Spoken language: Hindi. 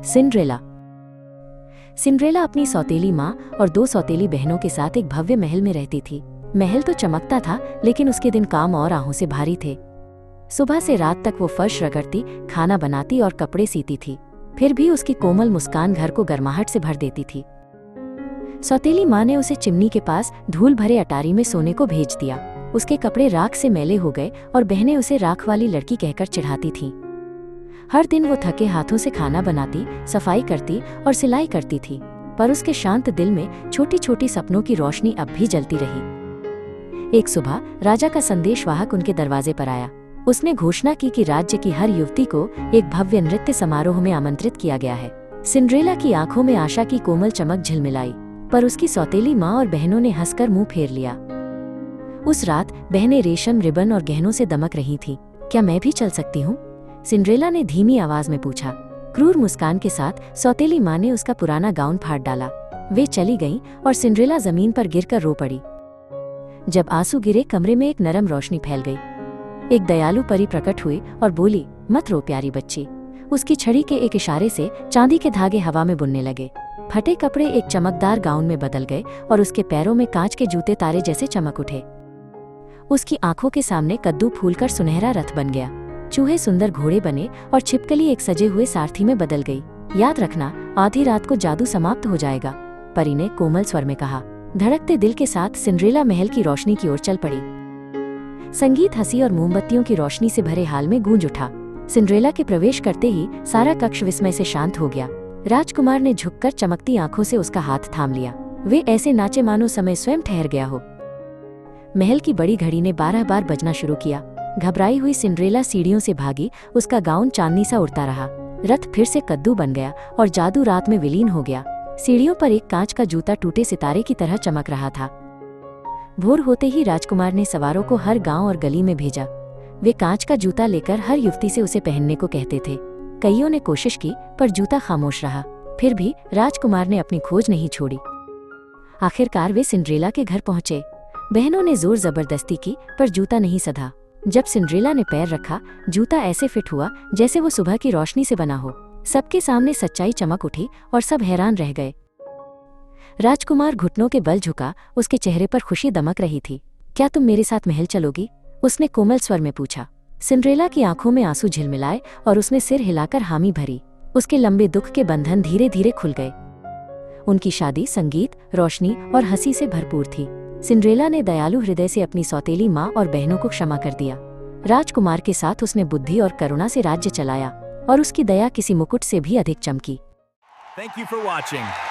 सिंड्रेला। सिंड्रेला अपनी सौतेली माँ और 2 सौतेली बहनों के साथ एक भव्य महल में रहती थी। महल तो चमकता था, लेकिन उसके दिन काम और आहों से भारी थे। सुबह से रात तक वो फर्श रगड़ती, खाना बनाती और कपड़े सीती थी। फिर भी उसकी कोमल मुस्कान घर को गर्माहट से भर देती थी। सौतेली माँ ने उसे चिमनी के पास धूल भरे अटारी में सोने को भेज दिया। उसके कपड़े राख से मैले हो गए और बहनें उसे राख वाली लड़की कहकर चिढ़ाती थीं। हर दिन वो थके हाथों से खाना बनाती, सफाई करती और सिलाई करती थी, पर उसके शांत दिल में छोटी छोटी सपनों की रोशनी अब भी जलती रही। एक सुबह राजा का संदेशवाहक उनके दरवाजे पर आया। उसने घोषणा की कि राज्य की हर युवती को एक भव्य नृत्य समारोह में आमंत्रित किया गया है। सिंड्रेला की आंखों में आशा की कोमल चमक झिलमिलाई, पर उसकी सौतेली माँ और बहनों ने हंसकर मुंह फेर लिया। उस रात बहनें रेशम, रिबन और गहनों से दमक रही थीं। क्या मैं भी चल सकती हूँ? सिंड्रेला ने धीमी आवाज में पूछा। क्रूर मुस्कान के साथ सौतेली माँ ने उसका पुराना गाउन फाड़ डाला। वे चली गईं और सिंड्रेला जमीन पर गिरकर रो पड़ी। जब आंसू गिरे, कमरे में एक नरम रोशनी फैल गई। एक दयालु परी प्रकट हुई और बोली, मत रो प्यारी बच्ची। उसकी छड़ी के एक इशारे से चांदी के धागे हवा में बुनने लगे। फटे कपड़े एक चमकदार गाउन में बदल गए और उसके पैरों में कांच के जूते तारे जैसे चमक उठे। उसकी आंखों के सामने कद्दू फूलकर सुनहरा रथ बन गया। चूहे सुंदर घोड़े बने और छिपकली एक सजे हुए सारथी में बदल गई। याद रखना, आधी रात को जादू समाप्त हो जाएगा, परी ने कोमल स्वर में कहा। धड़कते दिल के साथ सिंड्रेला महल की रोशनी की ओर चल पड़ी। संगीत, हंसी और मोमबत्तियों की रोशनी से भरे हाल में गूंज उठा। सिंड्रेला के प्रवेश करते ही सारा कक्ष विस्मय से शांत हो गया। राजकुमार ने झुककर चमकती आंखों से उसका हाथ थाम लिया। वे ऐसे नाचे मानो समय स्वयं ठहर गया हो। महल की बड़ी घड़ी ने 12 बार बजना शुरू किया। घबराई हुई सिंड्रेला सीढ़ियों से भागी। उसका गाउन चांदनी सा उड़ता रहा। रथ फिर से कद्दू बन गया और जादू रात में विलीन हो गया। सीढ़ियों पर एक कांच का जूता टूटे सितारे की तरह चमक रहा था। भोर होते ही राजकुमार ने सवारों को हर गांव और गली में भेजा। वे कांच का जूता लेकर हर युवती से उसे पहनने को कहते थे। कईयों ने कोशिश की, पर जूता खामोश रहा। फिर भी राजकुमार ने अपनी खोज नहीं छोड़ी। आखिरकार वे सिंड्रेला के घर पहुंचे। बहनों ने जोर जबरदस्ती की, पर जूता नहीं सधा। जब सिंड्रेला ने पैर रखा, जूता ऐसे फिट हुआ जैसे वो सुबह की रोशनी से बना हो। सबके सामने सच्चाई चमक उठी और सब हैरान रह गए। राजकुमार घुटनों के बल झुका। उसके चेहरे पर खुशी दमक रही थी। क्या तुम मेरे साथ महल चलोगी? उसने कोमल स्वर में पूछा। सिंड्रेला की आंखों में आंसू झिलमिलाए और उसने सिर हिलाकर हामी भरी। उसके लंबे दुख के बंधन धीरे धीरे खुल गए। उनकी शादी संगीत, रोशनी और हंसी से भरपूर थी। सिंड्रेला ने दयालु हृदय से अपनी सौतेली माँ और बहनों को क्षमा कर दिया। राजकुमार के साथ उसने बुद्धि और करुणा से राज्य चलाया और उसकी दया किसी मुकुट से भी अधिक चमकी। Thank you for watching.